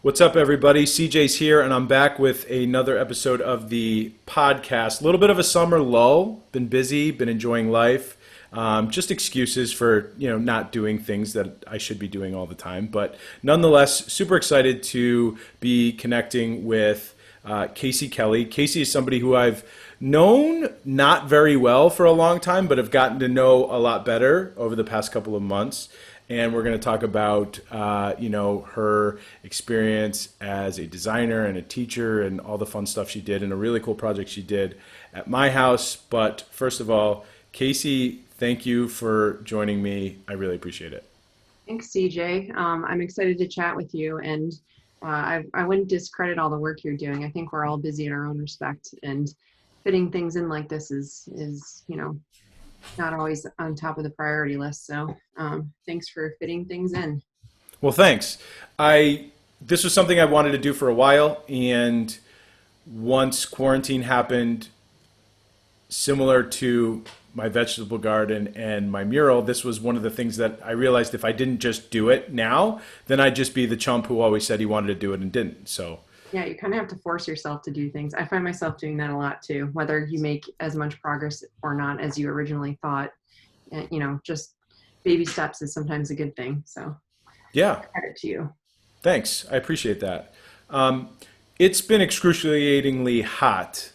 What's up, everybody? CJ's here, and I'm back with another episode of the podcast. A little bit of a summer lull. Been busy, been enjoying life. Just excuses for not doing things that I should be doing all the time. But nonetheless, super excited to be connecting with Casey Kelly. Casey is somebody who I've known not very well for a long time, but have gotten to know a lot better over the past couple of months. And we're going to talk about, her experience as a designer and a teacher and all the fun stuff she did and a really cool project she did at my house. But first of all, Casey, thank you for joining me. I really appreciate it. Thanks, CJ. I'm excited to chat with you, and I wouldn't discredit all the work you're doing. I think we're all busy in our own respect, and fitting things in like this is not always on top of the priority list. So thanks for fitting things in. Well, thanks. This was something I wanted to do for a while, and once quarantine happened, similar to my vegetable garden and my mural, this was one of the things that I realized if I didn't just do it now, then I'd just be the chump who always said he wanted to do it and didn't. So yeah, you kind of have to force yourself to do things. I find myself doing that a lot too, whether you make as much progress or not as you originally thought. Just baby steps is sometimes a good thing. So yeah, credit to you. Thanks. I appreciate that. It's been excruciatingly hot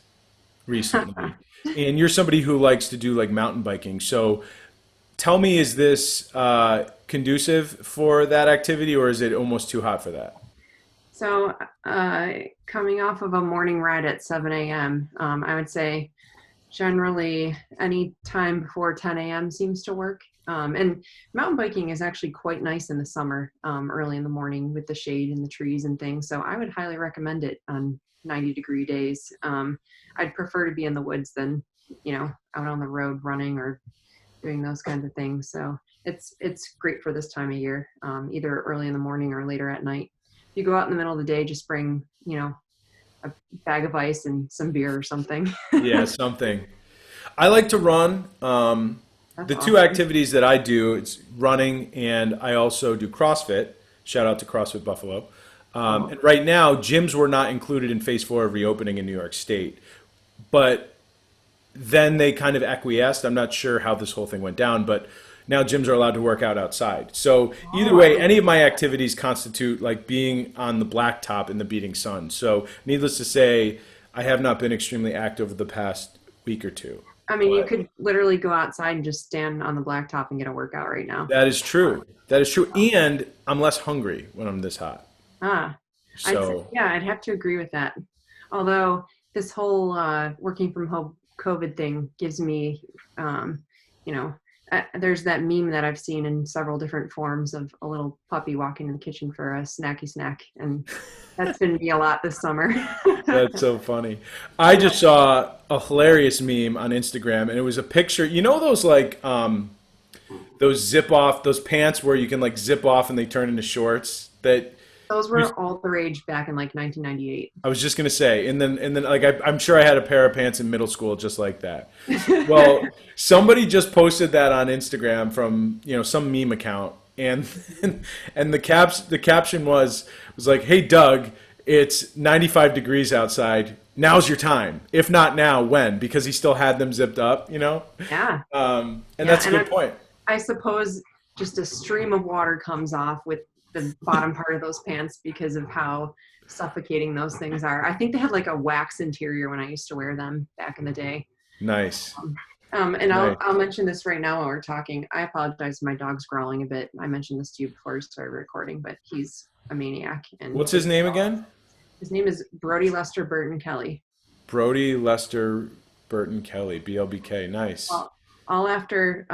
recently. And you're somebody who likes to do like mountain biking. So tell me, is this conducive for that activity, or is it almost too hot for that? So coming off of a morning ride at 7 a.m., I would say generally any time before 10 a.m. seems to work. And mountain biking is actually quite nice in the summer, early in the morning with the shade and the trees and things. So I would highly recommend it on 90-degree days. I'd prefer to be in the woods than, out on the road running or doing those kinds of things. So it's great for this time of year, either early in the morning or later at night. If you go out in the middle of the day, just bring, a bag of ice and some beer or something. Yeah, something. I like to run. The two activities that I do, it's running, and I also do CrossFit. Shout out to CrossFit Buffalo. And right now, gyms were not included in phase 4 of reopening in New York State. But then they kind of acquiesced. I'm not sure how this whole thing went down, but now gyms are allowed to work out outside. So either way, any of my activities constitute like being on the blacktop in the beating sun. So needless to say, I have not been extremely active over the past week or two. I mean, you could literally go outside and just stand on the blacktop and get a workout right now. That is true. That is true. And I'm less hungry when I'm this hot. So I'd have to agree with that. Although this whole working from home COVID thing gives me, there's that meme that I've seen in several different forms of a little puppy walking in the kitchen for a snacky snack. And that's been me a lot this summer. That's so funny. I just saw a hilarious meme on Instagram, and it was a picture. You know those like those zip off, those pants where you can like zip off and they turn into shorts? Those were all the rage back in like 1998. I was just gonna say, and then like I'm sure I had a pair of pants in middle school just like that. Well, somebody just posted that on Instagram from some meme account, and the caption was like, "Hey Doug, it's 95 degrees outside. Now's your time. If not now, when?" Because he still had them zipped up, Yeah. That's a good point. I suppose just a stream of water comes off with the bottom part of those pants because of how suffocating those things are. I think they had like a wax interior when I used to wear them back in the day. Nice. I'll mention this right now while we're talking. I apologize, my dog's growling a bit. I mentioned this to you before we started recording, but he's a maniac. And what's his name again? His name is Brody Lester Burton Kelly. Brody Lester Burton Kelly, BLBK. Nice. Well, all after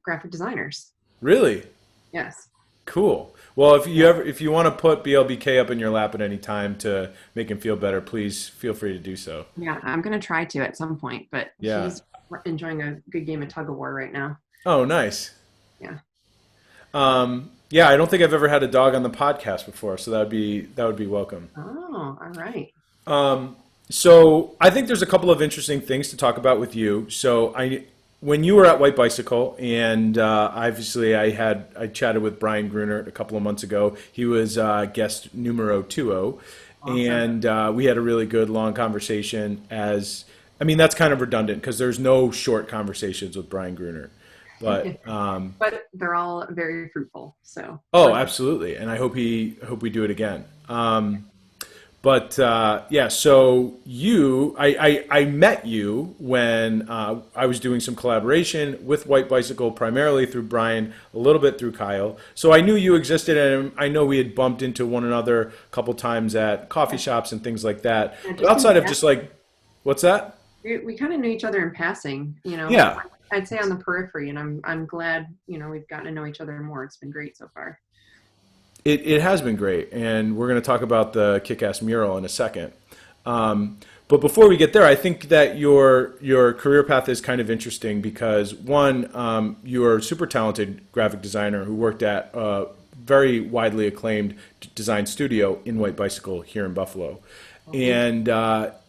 graphic designers. Really? Yes. Cool. Well, if you want to put BLBK up in your lap at any time to make him feel better, please feel free to do so. Yeah, I'm going to try to at some point, but yeah. He's enjoying a good game of tug of war right now. Oh, nice. Yeah. Yeah, I don't think I've ever had a dog on the podcast before, so that would be welcome. Oh, all right. So I think there's a couple of interesting things to talk about with you. So when you were at White Bicycle, and obviously I chatted with Brian Gruner a couple of months ago. He was guest numero 20, Awesome. and we had a really good long conversation. As I mean, that's kind of redundant because there's no short conversations with Brian Gruner, but But they're all very fruitful. So oh, look, absolutely, and I hope we do it again. But yeah, so I met you when I was doing some collaboration with White Bicycle, primarily through Brian, a little bit through Kyle. So I knew you existed, and I know we had bumped into one another a couple times at coffee shops and things like that. yeah, But just in outside of just passing. like, what's that? We kind of knew each other in passing, Yeah, I'd say on the periphery, and I'm glad, we've gotten to know each other more. It's been great so far. it has been great, and we're going to talk about the kick-ass mural in a second. But before we get there, I think that your career path is kind of interesting because one, you're a super talented graphic designer who worked at a very widely acclaimed design studio in White Bicycle here in Buffalo, Well, thank you.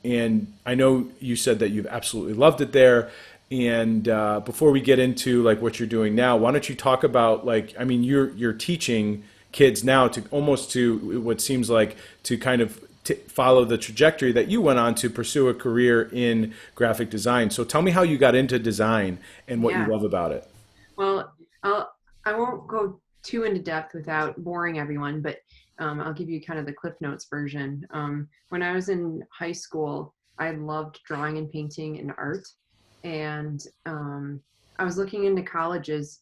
and I know you said that you've absolutely loved it there. And before we get into like what you're doing now, why don't you talk about like I mean you're teaching kids now to almost to what seems like to kind of follow the trajectory that you went on to pursue a career in graphic design. So tell me how you got into design and what you Yeah. love about it. Well, I won't go too into depth without boring everyone, but I'll give you kind of the Cliff Notes version. When I was in high school, I loved drawing and painting and art, and I was looking into colleges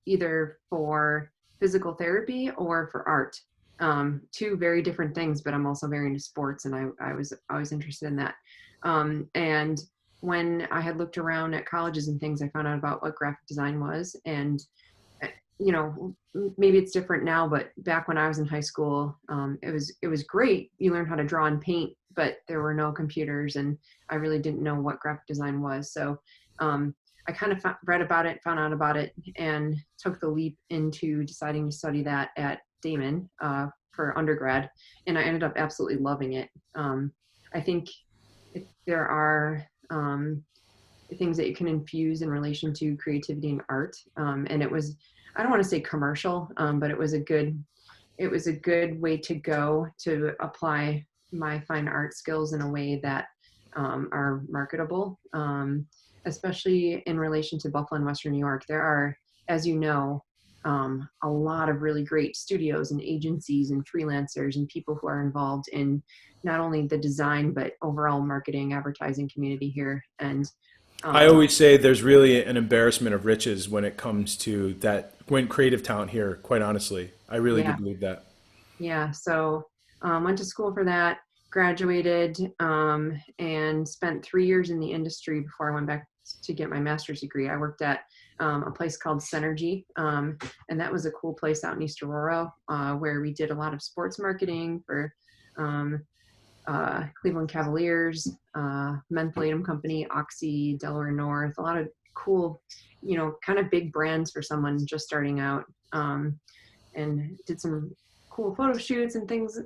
either for physical therapy or for art. Two very different things, but I'm also very into sports, and I was always interested in that. And when I had looked around at colleges and things, I found out about what graphic design was. And, maybe it's different now, but back when I was in high school, it was great. You learned how to draw and paint, but there were no computers, and I really didn't know what graphic design was. So I kind of read about it, found out about it, and took the leap into deciding to study that at Damon for undergrad. And I ended up absolutely loving it. I think there are things that you can infuse in relation to creativity and art. And it was, I don't want to say commercial, but it was a good way to go to apply my fine art skills in a way that are marketable, especially in relation to Buffalo and Western New York. There are, as you know, a lot of really great studios and agencies and freelancers and people who are involved in not only the design but overall marketing advertising community here. And I um, always say there's really an embarrassment of riches when it comes to that when creative talent here, quite honestly. I really do yeah, believe that. yeah. So went to school for that, graduated, and spent 3 years in the industry before I went back to get my master's degree. I worked at a place called Synergy, and that was a cool place out in East Aurora where we did a lot of sports marketing for um, Cleveland Cavaliers, Mentholatum Company, Oxy, Delaware North, a lot of cool, kind of big brands for someone just starting out, and did some cool photo shoots and things.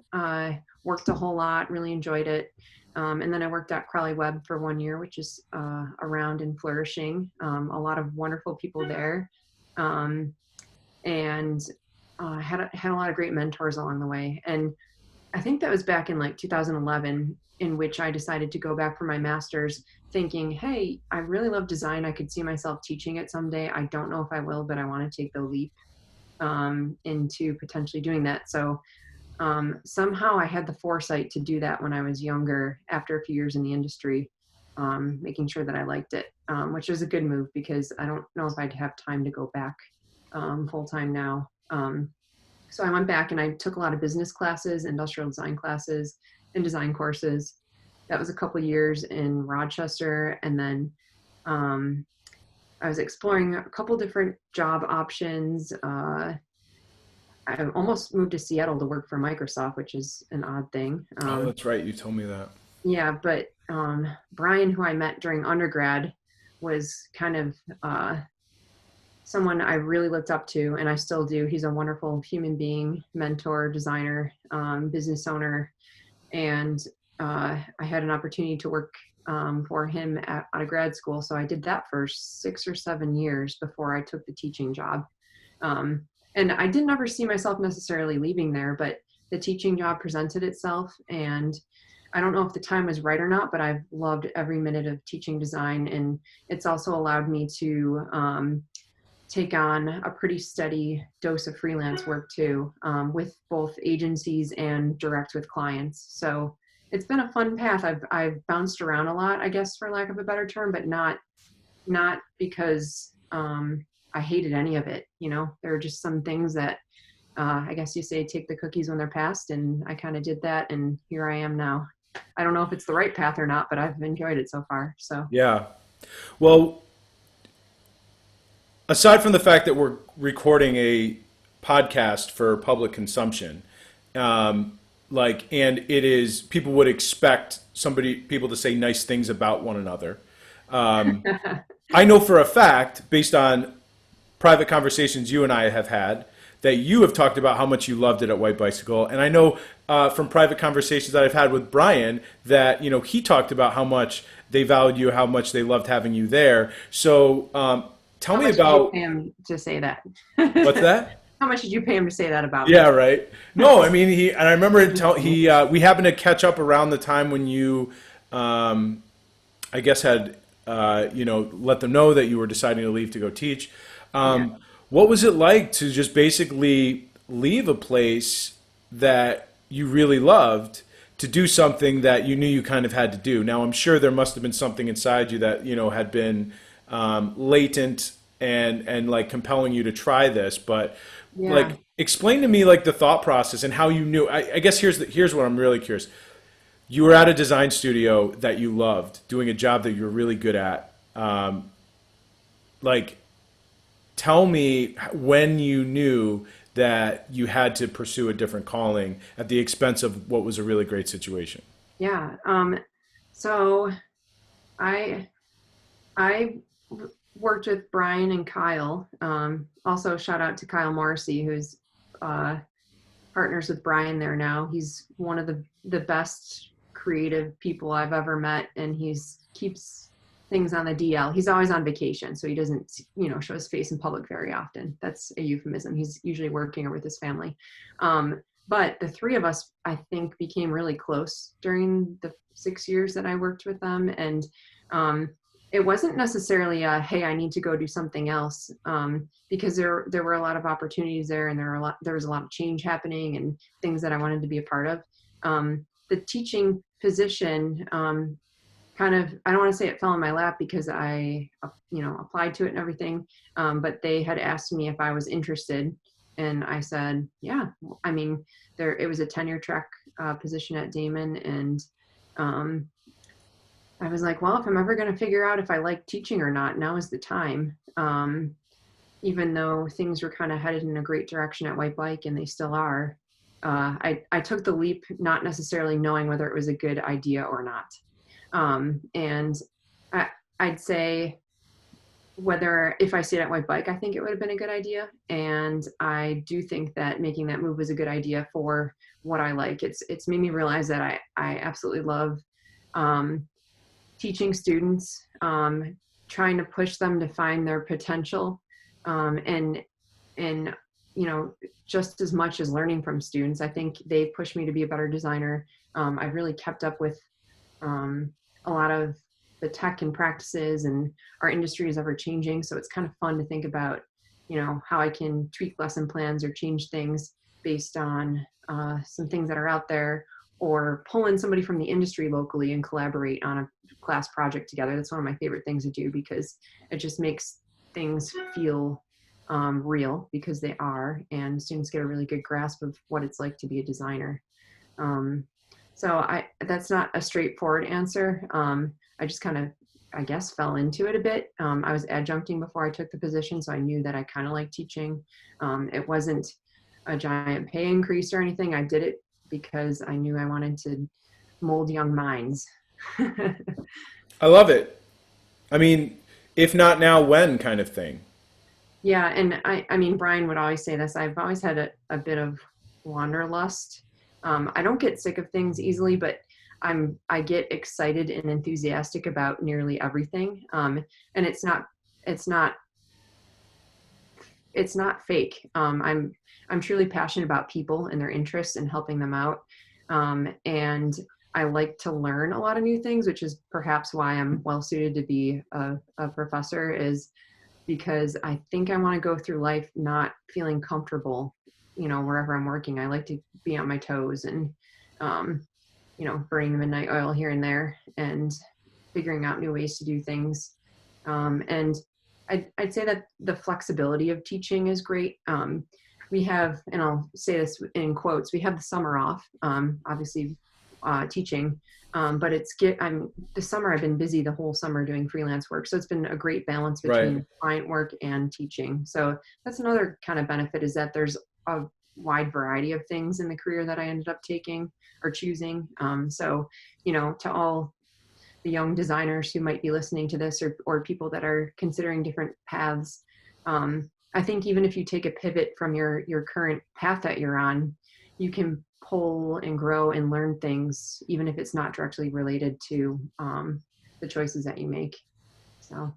Worked a whole lot, really enjoyed it. And then I worked at Crowley Webb for 1 year, which is around and flourishing. A lot of wonderful people there. Um, and had a lot of great mentors along the way. And I think that was back in like 2011, in which I decided to go back for my master's, thinking, hey, I really love design. I could see myself teaching it someday. I don't know if I will, but I want to take the leap into potentially doing that. So somehow I had the foresight to do that when I was younger, after a few years in the industry, making sure that I liked it, which was a good move because I don't know if I'd have time to go back full time now. So I went back and I took a lot of business classes, industrial design classes, and design courses. That was a couple years in Rochester, and then um, I was exploring a couple different job options. I almost moved to Seattle to work for Microsoft, which is an odd thing. Oh, that's right. You told me that. Yeah, but Brian, who I met during undergrad, was kind of someone I really looked up to, and I still do. He's a wonderful human being, mentor, designer, business owner, and I had an opportunity to work for him out of grad school. So I did that for 6 or 7 years before I took the teaching job. And I didn't ever see myself necessarily leaving there, but the teaching job presented itself. And I don't know if the time was right or not, but I've loved every minute of teaching design. And it's also allowed me to take on a pretty steady dose of freelance work too, with both agencies and direct with clients. So it's been a fun path. I've bounced around a lot, I guess, for lack of a better term, but not because I hated any of it. You know, there are just some things that I guess you say take the cookies when they're passed, and I kind of did that, and here I am now. I don't know if it's the right path or not, but I've enjoyed it so far. So Yeah. Well, aside from the fact that we're recording a podcast for public consumption, and it is, people would expect people to say nice things about one another. I know for a fact, based on private conversations you and I have had, that you have talked about how much you loved it at White Bicycle, and I know from private conversations that I've had with Brian that he talked about how much they valued you, how much they loved having you there. So tell me about. How much did you pay him to say that? What's that? How much did you pay him to say that about me? Yeah, right. No, I mean and I remember we happened to catch up around the time when you, I guess had let them know that you were deciding to leave to go teach. Yeah. What was it like to just basically leave a place that you really loved to do something that you knew you kind of had to do? Now, I'm sure there must have been something inside you that had been latent and like compelling you to try this, but Yeah. like explain to me like the thought process and how you knew. I guess here's what I'm really curious. You were at a design studio that you loved, doing a job that you were really good at. Like, tell me when you knew that you had to pursue a different calling at the expense of what was a really great situation. Yeah. So I I worked with Brian and Kyle. Also, shout out to Kyle Morrissey, who's partners with Brian there now. He's one of the best creative people I've ever met, and he's keeps things on the DL. He's always on vacation, so he doesn't show his face in public very often. That's a euphemism. He's usually working or with his family. But the three of us, I think, became really close during the 6 years that I worked with them, and it wasn't necessarily a, hey, I need to go do something else, because there were a lot of opportunities there, and there was a lot of change happening and things that I wanted to be a part of. The teaching position, kind of, I don't want to say it fell in my lap because I applied to it and everything, but they had asked me if I was interested, and I said, yeah. I mean, it was a tenure track position at Damon, and I was like, well, if I'm ever going to figure out if I like teaching or not, now is the time. Even though things were kind of headed in a great direction at White Bike, and they still are, I took the leap, not necessarily knowing whether it was a good idea or not. And I'd say if I stayed at White Bike, I think it would have been a good idea. And I do think that making that move was a good idea for what I like. It's made me realize that I absolutely love teaching students, trying to push them to find their potential, and just as much as learning from students. I think they push me to be a better designer. I've really kept up with a lot of the tech and practices, and our industry is ever changing. So it's kind of fun to think about, how I can tweak lesson plans or change things based on some things that are out there, or pull in somebody from the industry locally and collaborate on a class project together. That's one of my favorite things to do, because it just makes things feel real, because they are, and students get a really good grasp of what it's like to be a designer. So that's not a straightforward answer. I just kind of, I guess, fell into it a bit. I was adjuncting before I took the position, so I knew that I kind of liked teaching. It wasn't a giant pay increase or anything. I did it because I knew I wanted to mold young minds. I love it. I mean, if not now, when kind of thing. Yeah, and I mean, Brian would always say this. I've always had a bit of wanderlust. I don't get sick of things easily, but I get excited and enthusiastic about nearly everything. And it's not it's not fake. I'm truly passionate about people and their interests and helping them out. And I like to learn a lot of new things, which is perhaps why I'm well suited to be a professor, is because I think I want to go through life not feeling comfortable, wherever I'm working. I like to be on my toes and, um, burning the midnight oil here and there and figuring out new ways to do things. And I'd say that the flexibility of teaching is great. We have, and I'll say this in quotes, we have the summer off, obviously teaching, but this summer I've been busy the whole summer doing freelance work. So it's been a great balance between Right. client work and teaching. So that's another kind of benefit, is that there's a wide variety of things in the career that I ended up taking or choosing. So, to all the young designers who might be listening to this, or people that are considering different paths, I think even if you take a pivot from your current path that you're on, you can pull and grow and learn things, even if it's not directly related to the choices that you make. So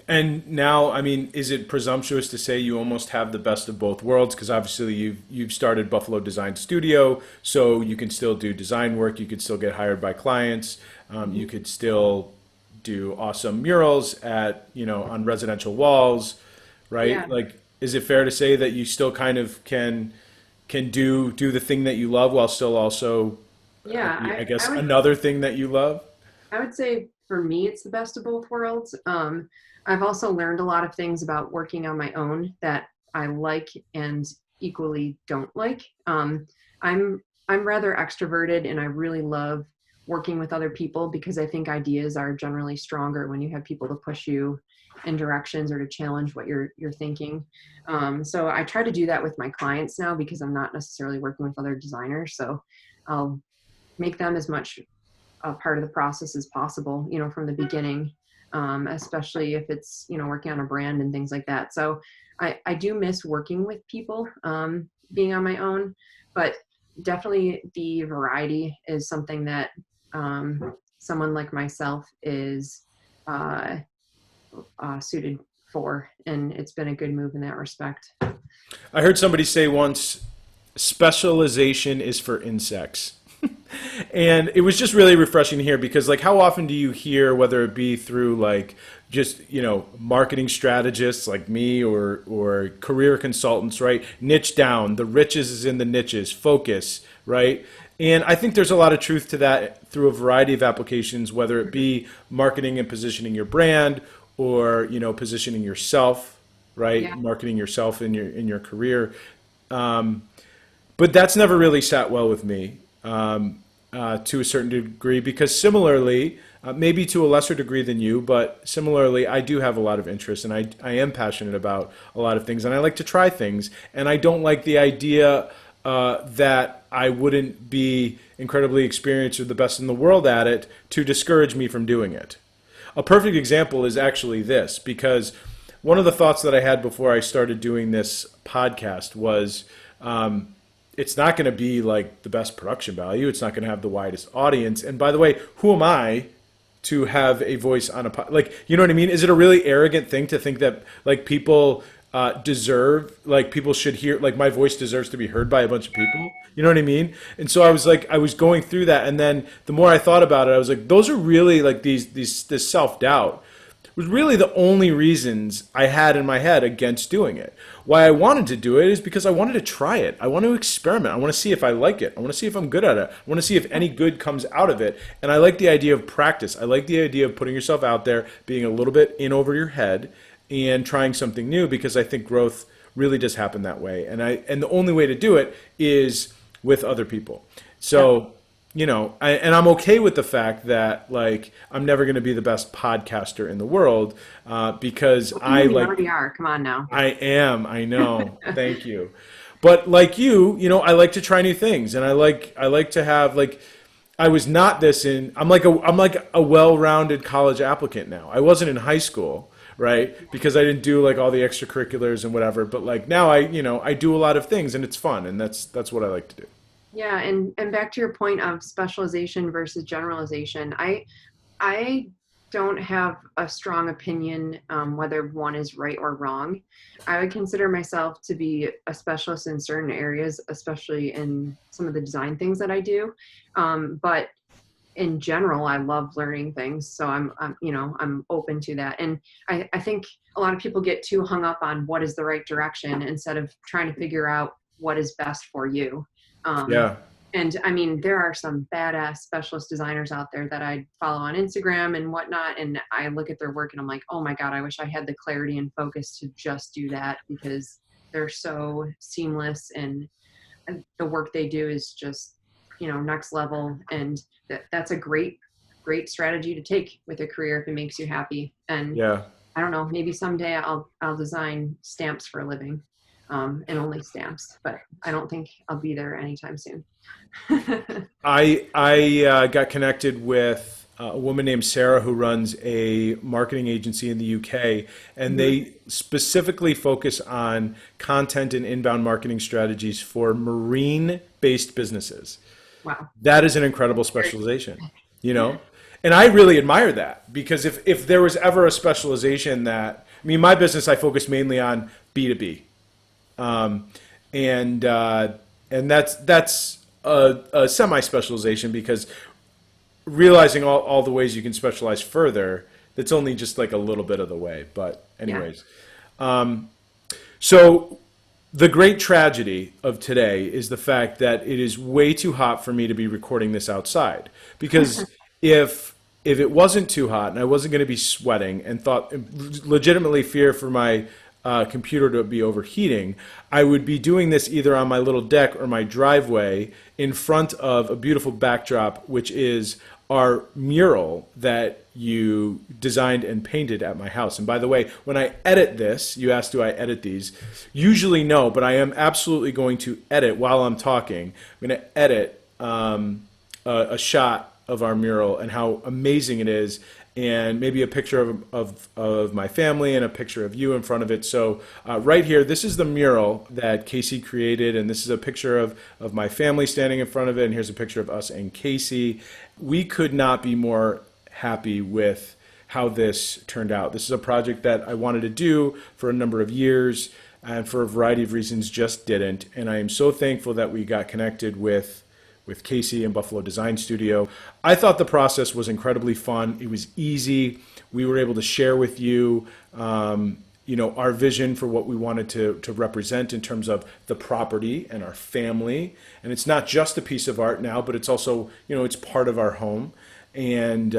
And now, I mean, is it presumptuous to say you almost have the best of both worlds? Because obviously you've started Buffalo Design Studio, so you can still do design work. You could still get hired by clients. You could still do awesome murals on residential walls, yeah, right? Like, is it fair to say that you still kind of can do the thing that you love while still also, yeah, I I guess, would another thing that you love? I would say for me, it's the best of both worlds. I've also learned a lot of things about working on my own that I like and equally don't like. I'm I'm rather extroverted, and I really love working with other people because I think ideas are generally stronger when you have people to push you in directions or to challenge what you're thinking. So I try to do that with my clients now, because I'm not necessarily working with other designers. So I'll make them as much a part of the process as possible, from the beginning, especially if it's, working on a brand and things like that. So I do miss working with people, being on my own, but definitely the variety is something that someone like myself is uh, suited for. And it's been a good move in that respect. I heard somebody say once, specialization is for insects. And it was just really refreshing to hear, because like, how often do you hear, whether it be through like just marketing strategists like me, or career consultants, right? Niche down, the riches is in the niches, focus, right? And I think there's a lot of truth to that through a variety of applications, whether it be marketing and positioning your brand, or positioning yourself, right? Yeah. Marketing yourself in your career. But that's never really sat well with me, to a certain degree, because similarly, maybe to a lesser degree than you, but similarly, I do have a lot of interest, and I am passionate about a lot of things, and I like to try things, and I don't like the idea that I wouldn't be incredibly experienced or the best in the world at it to discourage me from doing it. A perfect example is actually this, because one of the thoughts that I had before I started doing this podcast was, it's not going to be like the best production value. It's not going to have the widest audience. And by the way, who am I to have a voice on like, you know what I mean? Is it a really arrogant thing to think that like people people should hear, like my voice deserves to be heard by a bunch of people? You know what I mean? And so I was going through that, and then the more I thought about it, I was like, those are really like this self doubt was really the only reasons I had in my head against doing it. Why I wanted to do it is because I wanted to try it. I want to experiment. I want to see if I like it. I want to see if I'm good at it. I want to see if any good comes out of it. And I like the idea of practice. I like the idea of putting yourself out there, being a little bit in over your head, and trying something new, because I think growth really does happen that way. And the only way to do it is with other people. So, and I'm okay with the fact that like I'm never going to be the best podcaster in the world, because You already are. Come on now. I am. I know. Thank you. But like I like to try new things, and I like to have like, I was not this in. I'm like a well-rounded college applicant now. I wasn't in high school, right? Because I didn't do like all the extracurriculars and whatever. But like now I do a lot of things, and it's fun, and that's what I like to do. Yeah, and back to your point of specialization versus generalization, I don't have a strong opinion whether one is right or wrong. I would consider myself to be a specialist in certain areas, especially in some of the design things that I do. But in general, I love learning things, so I'm open to that. And I think a lot of people get too hung up on what is the right direction instead of trying to figure out what is best for you. Um, Yeah. and I mean, there are some badass specialist designers out there that I follow on Instagram and whatnot, and I look at their work and I'm like, oh my god, I wish I had the clarity and focus to just do that, because they're so seamless, and the work they do is just, next level. And that's a great strategy to take with a career if it makes you happy. And Yeah. I don't know, maybe someday I'll design stamps for a living, and only stamps, but I don't think I'll be there anytime soon. I got connected with a woman named Sarah who runs a marketing agency in the UK, and Mhm. they specifically focus on content and inbound marketing strategies for marine-based businesses. Wow. That is an incredible specialization, you know? And I really admire that, because if there was ever a specialization that, I mean, my business, I focus mainly on B2B. Um, and that's a semi specialization, because realizing all the ways you can specialize further, that's only just like a little bit of the way. But Yeah. anyways, so the great tragedy of today is the fact that it is way too hot for me to be recording this outside. Because if it wasn't too hot and I wasn't going to be sweating and thought legitimately fear for my computer to be overheating, I would be doing this either on my little deck or my driveway in front of a beautiful backdrop, which is our mural that you designed and painted at my house. And by the way, when I edit this, you asked, do I edit these? Usually no, but I am absolutely going to edit while I'm talking. I'm going to edit a shot of our mural and how amazing it is, and maybe a picture of my family and a picture of you in front of it. So right here, this is the mural that Casey created, and this is a picture of my family standing in front of it, and here's a picture of us and Casey. We could not be more happy with how this turned out. This is a project that I wanted to do for a number of years, and for a variety of reasons just didn't. And I am so thankful that we got connected with Casey and Buffalo Design Studio. I thought the process was incredibly fun. It was easy. We were able to share with you, our vision for what we wanted to represent in terms of the property and our family. And it's not just a piece of art now, but it's also, it's part of our home. And,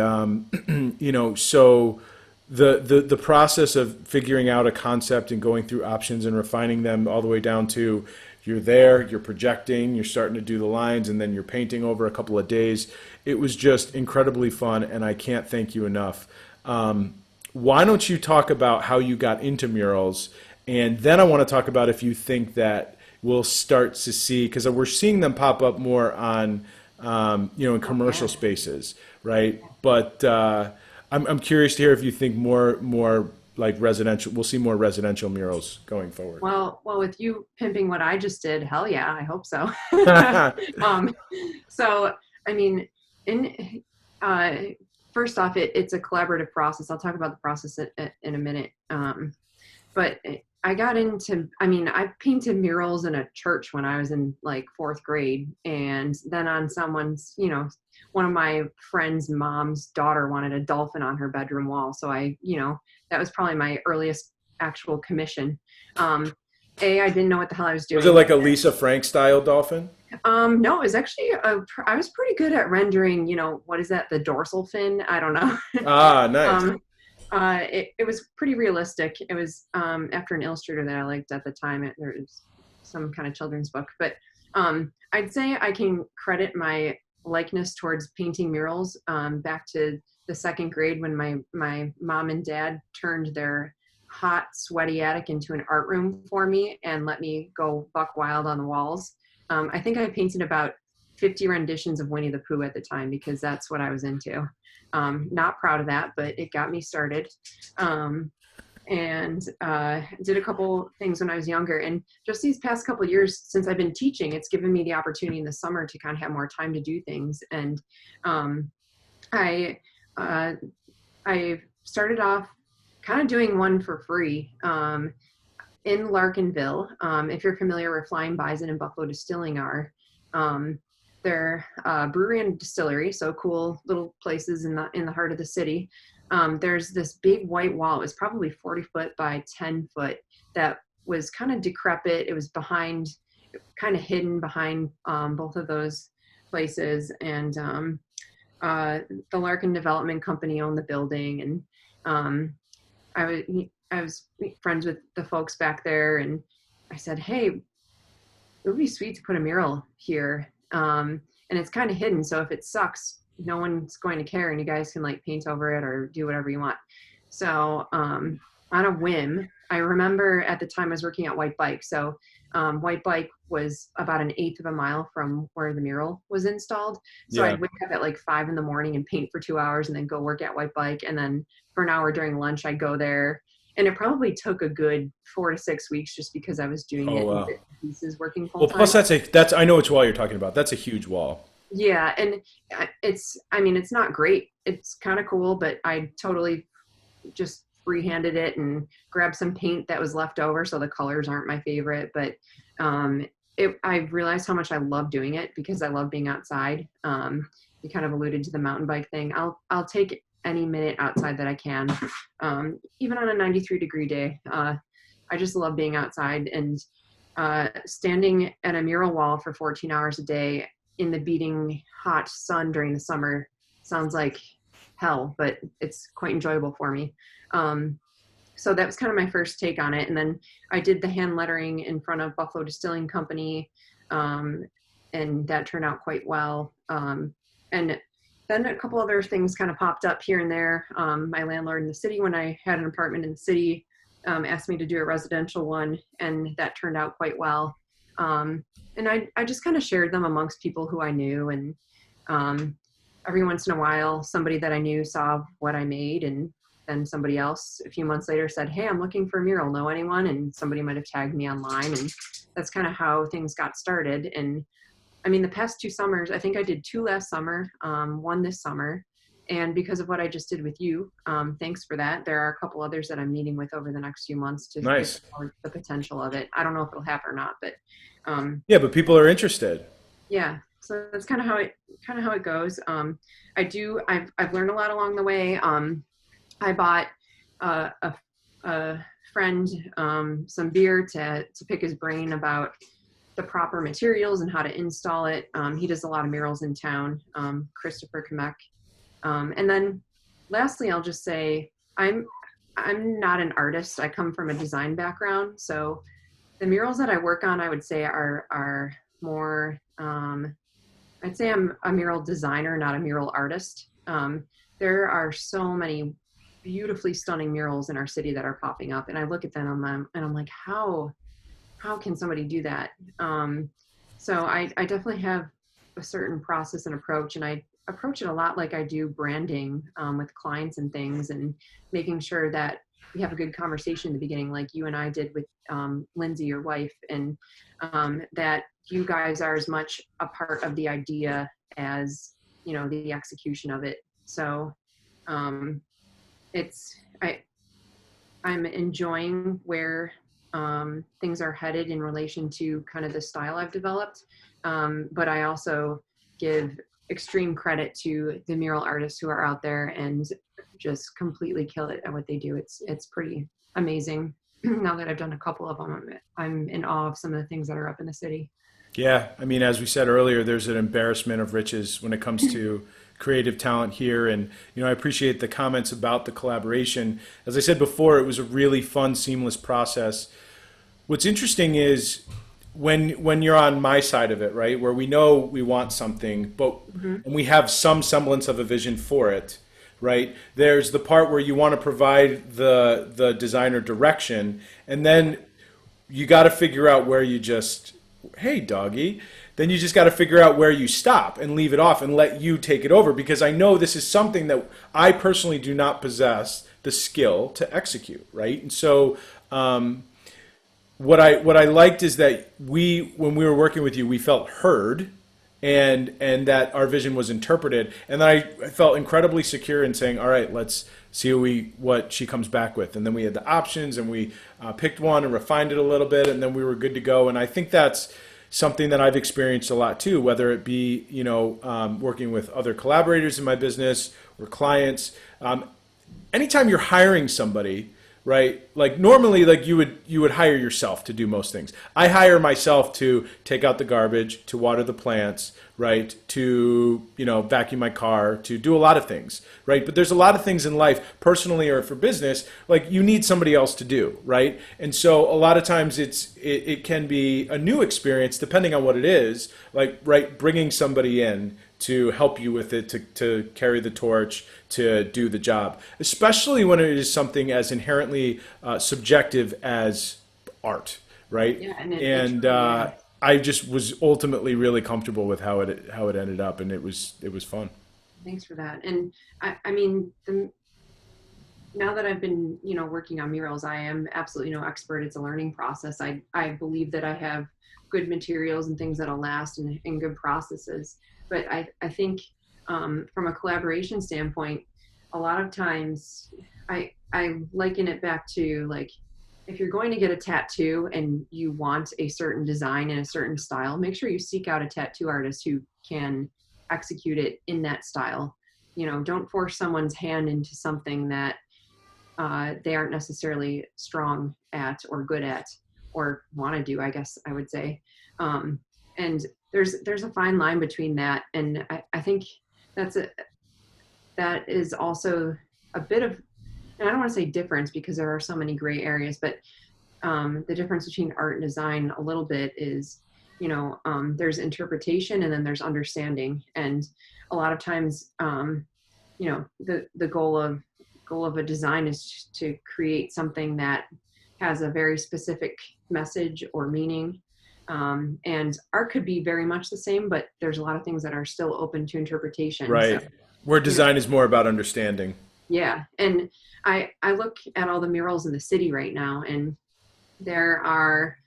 so the process of figuring out a concept and going through options and refining them all the way down to you're there, you're projecting, you're starting to do the lines, and then you're painting over a couple of days. It was just incredibly fun, and I can't thank you enough. Why don't you talk about how you got into murals, and then I want to talk about if you think that we'll start to see, because we're seeing them pop up more on, in commercial spaces, right? But I'm curious to hear if you think more like residential. We'll see more residential murals going forward. Well, with you pimping what I just did, hell yeah, I hope so. um, so, I mean, in uh, first off, it's a collaborative process. I'll talk about the process in a minute. But I got into, I mean, I painted murals in a church when I was in like fourth grade. And then on someone's, one of my friend's mom's daughter wanted a dolphin on her bedroom wall. So that was probably my earliest actual commission. I didn't know what the hell I was doing. Was it like a Lisa Frank style dolphin? No, it was actually, I was pretty good at rendering, what is that? The dorsal fin? I don't know. Ah, nice. It was pretty realistic. It was after an illustrator that I liked at the time. There was some kind of children's book, but I'd say I can credit my likeness towards painting murals back to the second grade when my mom and dad turned their hot, sweaty attic into an art room for me and let me go buck wild on the walls. I think I painted about 50 renditions of Winnie the Pooh at the time because that's what I was into. Not proud of that, but it got me started. and did a couple things when I was younger. And just these past couple years since I've been teaching, it's given me the opportunity in the summer to kind of have more time to do things. And I uh, I started off kind of doing one for free in Larkinville. If you're familiar where Flying Bison and Buffalo Distilling are, they're brewery and distillery, so cool little places in the heart of the city. There's this big white wall. It was probably 40 foot by 10 foot that was kind of decrepit. It was behind, kind of hidden behind both of those places. And the Larkin Development Company owned the building. And I was friends with the folks back there. And I said, hey, it would be sweet to put a mural here. And it's kind of hidden. So if it sucks, no one's going to care, and you guys can like paint over it or do whatever you want. So on a whim, I remember at the time I was working at White Bike. So White Bike was about an eighth of a mile from where the mural was installed. So Yeah. I'd wake up at like 5 a.m. and paint for 2 hours and then go work at White Bike. And then for an hour during lunch, I'd go there. And it probably took a good 4 to 6 weeks just because I was doing Oh, it in wow. bits and pieces, working full Well, time. plus that's I know which wall you're talking about. That's a huge wall. Yeah, and it's not great. It's kind of cool, but I totally just freehanded it and grabbed some paint that was left over, so the colors aren't my favorite. But I realized how much I love doing it because I love being outside. You kind of alluded to the mountain bike thing. I'll take any minute outside that I can, even on a 93-degree day. I just love being outside, and standing at a mural wall for 14 hours a day in the beating hot sun during the summer sounds like hell, but it's quite enjoyable for me. So that was kind of my first take on it. And then I did the hand lettering in front of Buffalo Distilling Company, and that turned out quite well. And then a couple other things kind of popped up here and there. My landlord in the city, when I had an apartment in the city, asked me to do a residential one, and that turned out quite well. And I just kind of shared them amongst people who I knew. And every once in a while, somebody that I knew saw what I made, and then somebody else a few months later said, hey, I'm looking for a mural. Know anyone? And somebody might have tagged me online. And that's kind of how things got started. And I mean, the past 2 summers, I think I did 2 last summer, 1 this summer. And because of what I just did with you, thanks for that. There are a couple others that I'm meeting with over the next few months to Nice. explore the potential of it. I don't know if it'll happen or not, but Yeah, but people are interested. yeah. So that's kind of how it goes. I've learned a lot along the way. I bought a friend some beer to pick his brain about the proper materials and how to install it. He does a lot of murals in town, Christopher Kamek. And then lastly, I'll just say I'm not an artist. I come from a design background. So the murals that I work on, I would say are more, I'd say I'm a mural designer, not a mural artist. There are so many beautifully stunning murals in our city that are popping up, and I look at them and I'm like, how can somebody do that? So I definitely have a certain process and approach, and I approach it a lot like I do branding with clients and things, and making sure that we have a good conversation in the beginning, like you and I did with Lindsay, your wife, and that you guys are as much a part of the idea as, you know, the execution of it. So I'm enjoying where things are headed in relation to kind of the style I've developed. But I also give extreme credit to the mural artists who are out there and just completely kill it at what they do. It's pretty amazing. Now that I've done a couple of them, I'm in awe of some of the things that are up in the city. Yeah, I mean, as we said earlier, there's an embarrassment of riches when it comes to creative talent here. And, you know, I appreciate the comments about the collaboration. As I said before, it was a really fun, seamless process. What's interesting is when you're on my side of it, right, where we know we want something, but and we have some semblance of a vision for it, right? There's the part where you want to provide the designer direction, and then you got to figure out where you just, hey, doggy. Then you just got to figure out where you stop and leave it off and let you take it over, because I know this is something that I personally do not possess the skill to execute, right? And so what I liked is that when we were working with you, we felt heard, and that our vision was interpreted, and then I felt incredibly secure in saying, all right, let's see what she comes back with. And then we had the options, and we picked one and refined it a little bit, and then we were good to go. And I think that's something that I've experienced a lot too, whether it be working with other collaborators in my business or clients. Anytime you're hiring somebody, right? Like normally, like you would hire yourself to do most things. I hire myself to take out the garbage, to water the plants, right? To vacuum my car, to do a lot of things, right? But there's a lot of things in life, personally or for business, like you need somebody else to do, right? And so a lot of times it can be a new experience depending on what it is, like right, bringing somebody in to help you with it, to carry the torch, to do the job, especially when it is something as inherently subjective as art, right? Yeah, And I just was ultimately really comfortable with how it ended up, and it was fun. thanks for that. And I mean, now that I've been, working on murals, I am absolutely no expert. It's a learning process. I believe that I have good materials and things that'll last, and good processes. But I think from a collaboration standpoint, a lot of times I liken it back to, like, if you're going to get a tattoo and you want a certain design and a certain style, make sure you seek out a tattoo artist who can execute it in that style. Don't force someone's hand into something that they aren't necessarily strong at or good at or want to do, I guess I would say. And there's a fine line between that. And I think that is also a bit of, and I don't want to say difference because there are so many gray areas, but the difference between art and design a little bit is, there's interpretation and then there's understanding. And a lot of times, the goal of a design is to create something that has a very specific message or meaning. And art could be very much the same, but there's a lot of things that are still open to interpretation. Right. So, Where design is more about understanding. yeah. And I look at all the murals in the city right now, and there are,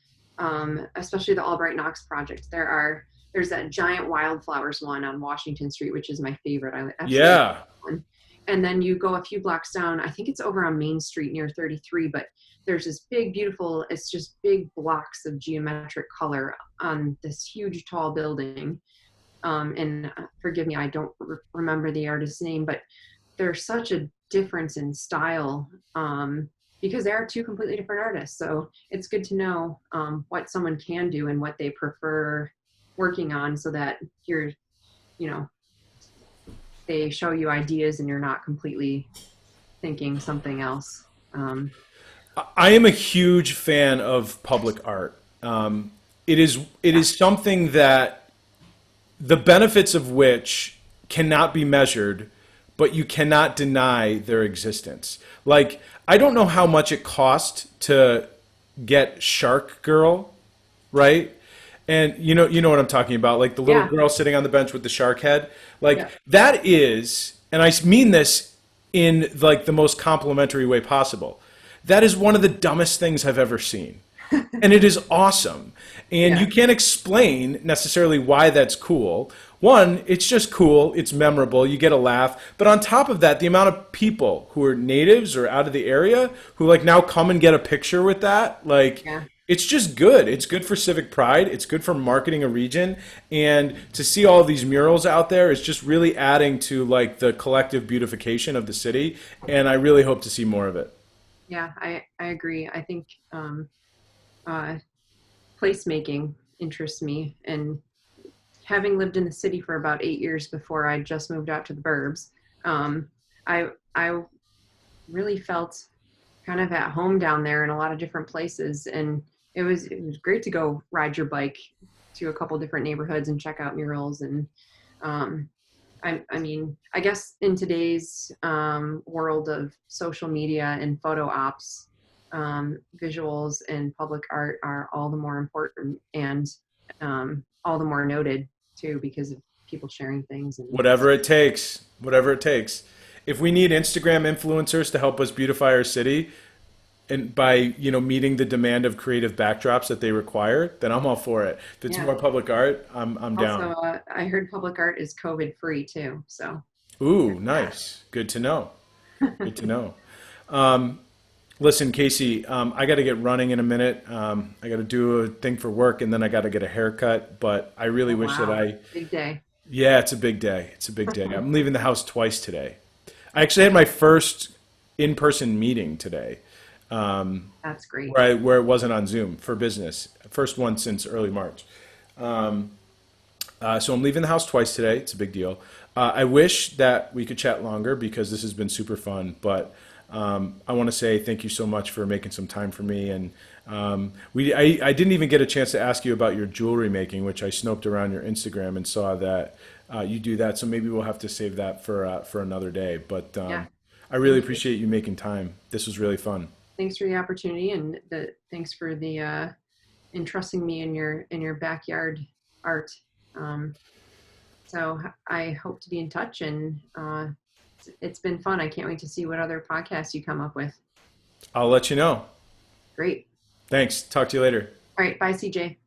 especially the Albright Knox project, there's that giant wildflowers one on Washington Street, which is my favorite. I absolutely Yeah. love that one. And then you go a few blocks down, I think it's over on Main Street near 33, but there's this big, beautiful, it's just big blocks of geometric color on this huge, tall building. And forgive me, I don't remember the artist's name, but there's such a difference in style because they are two completely different artists. So it's good to know what someone can do and what they prefer working on, so that you're, they show you ideas and you're not completely thinking something else. I am a huge fan of public art. It is something that the benefits of which cannot be measured, but you cannot deny their existence. Like, I don't know how much it cost to get Shark Girl, right? And you know what I'm talking about, like the little Yeah. girl sitting on the bench with the shark head. Like Yeah. that is, and I mean this in like the most complimentary way possible. That is one of the dumbest things I've ever seen. And it is awesome. And Yeah. you can't explain necessarily why that's cool. One, it's just cool, it's memorable, you get a laugh. But on top of that, the amount of people who are natives or out of the area who like now come and get a picture with that, like Yeah. it's just good. It's good for civic pride. It's good for marketing a region. And to see all of these murals out there is just really adding to like the collective beautification of the city. And I really hope to see more of it. Yeah, I agree. I think uh, placemaking interests me, and having lived in the city for about 8 years before I just moved out to the burbs, I really felt kind of at home down there in a lot of different places, and it was great to go ride your bike to a couple different neighborhoods and check out murals. And um, I mean, I guess in today's world of social media and photo ops, visuals and public art are all the more important, and all the more noted too, because of people sharing things. And Whatever it takes. Whatever it takes. if we need Instagram influencers to help us beautify our city, and by meeting the demand of creative backdrops that they require, then I'm all for it. If it's Yeah. more public art, I'm Also, down. I heard public art is COVID free too. So Ooh, there's that. nice. Good to know. Good to know. Listen, Casey, I got to get running in a minute. I got to do a thing for work, and then I got to get a haircut. But I really Oh, wish that wow. I. Big day. Yeah, it's a big day. It's a big day. I'm leaving the house twice today. I actually had my first in-person meeting today, That's great. where it wasn't on Zoom for business. First one since early March. So I'm leaving the house twice today. It's a big deal. I wish that we could chat longer because this has been super fun. But I want to say thank you so much for making some time for me. And I didn't even get a chance to ask you about your jewelry making, which I snoped around your Instagram and saw that you do that. So maybe we'll have to save that for another day. But Yeah. I really Thank you. appreciate you making time. This was really fun. Thanks for the opportunity and thanks for the entrusting me in your backyard art. Um, so I hope to be in touch and it's been fun. I can't wait to see what other podcasts you come up with. I'll let you know. Great. Thanks. Talk to you later. All right. Bye, CJ.